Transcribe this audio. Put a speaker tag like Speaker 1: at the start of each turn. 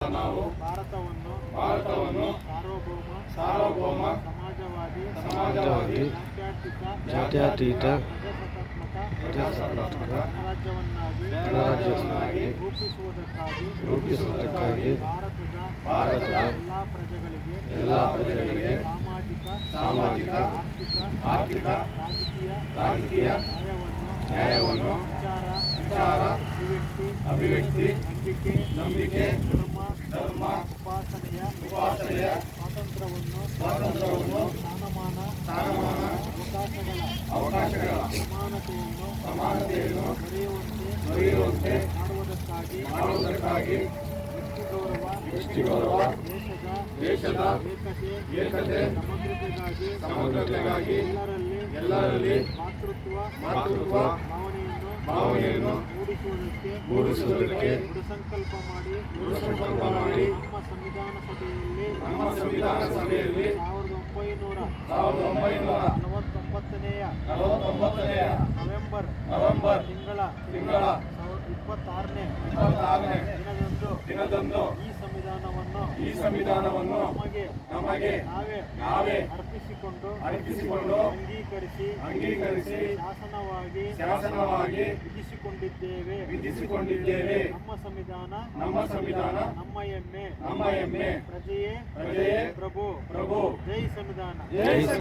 Speaker 1: ನಾವು ಭಾರತವನ್ನು ಸಾರ್ವಭೌಮ ಸಮಾಜವಾದಿ ಜಾತ್ಯತೀತ ಪ್ರಜಾಸತ್ತಾತ್ಮಕ ಗಣರಾಜ್ಯವನ್ನಾಗಿ ರೂಪಿಸುವುದಕ್ಕಾಗಿ ಭಾರತದ ಎಲ್ಲ ಪ್ರಜೆಗಳಿಗೆ ಸಾಮಾಜಿಕ ಆರ್ಥಿಕ ರಾಜಕೀಯ ನ್ಯಾಯವನ್ನು ವಿಚಾರ ಅಭಿವ್ಯಕ್ತಿ ನಂಬಿಕೆ ಧರ್ಮ ಉಪಾಸನೆಯ ಸ್ವಾತಂತ್ರ್ಯವನ್ನು ಸ್ಥಾನಮಾನ ಅವಕಾಶಗಳ ಸಮಾನತೆಯನ್ನು ದೊರೆಯುವಂತೆ ಮಾಡುವುದಕ್ಕಾಗಿ ವ್ಯಕ್ತಿಗೌರವ ದೇಶದ ಏಕತೆ ಸಮಗ್ರತೆಗಾಗಿ ಎಲ್ಲರಲ್ಲಿ ಮಾತೃತ್ವ ಭಾವನೆಯನ್ನು ಮೂಡಿಸುವುದಕ್ಕೆ ಸಂಕಲ್ಪ ಮಾಡಿ ನಮ್ಮ ಸಂವಿಧಾನ ಸಭೆಯಲ್ಲಿ 1949ನೇ ನವೆಂಬರ್ ತಿಂಗಳ 26ನೇ ದಿನದಂದು ಈ ಸಂವಿಧಾನವನ್ನು ನಮಗೆ ನಾವೇ ಅರ್ಪಿಸಿಕೊಂಡು ಅಂಗೀಕರಿಸಿ ಶಾಸನವಾಗಿ ವಿಧಿಸಿಕೊಂಡಿದ್ದೇವೆ. ನಮ್ಮ ಸಂವಿಧಾನ ನಮ್ಮ ಹೆಮ್ಮೆ ಪ್ರಜೆಯೇ ಪ್ರಭು. ಜೈ ಸಂವಿಧಾನ.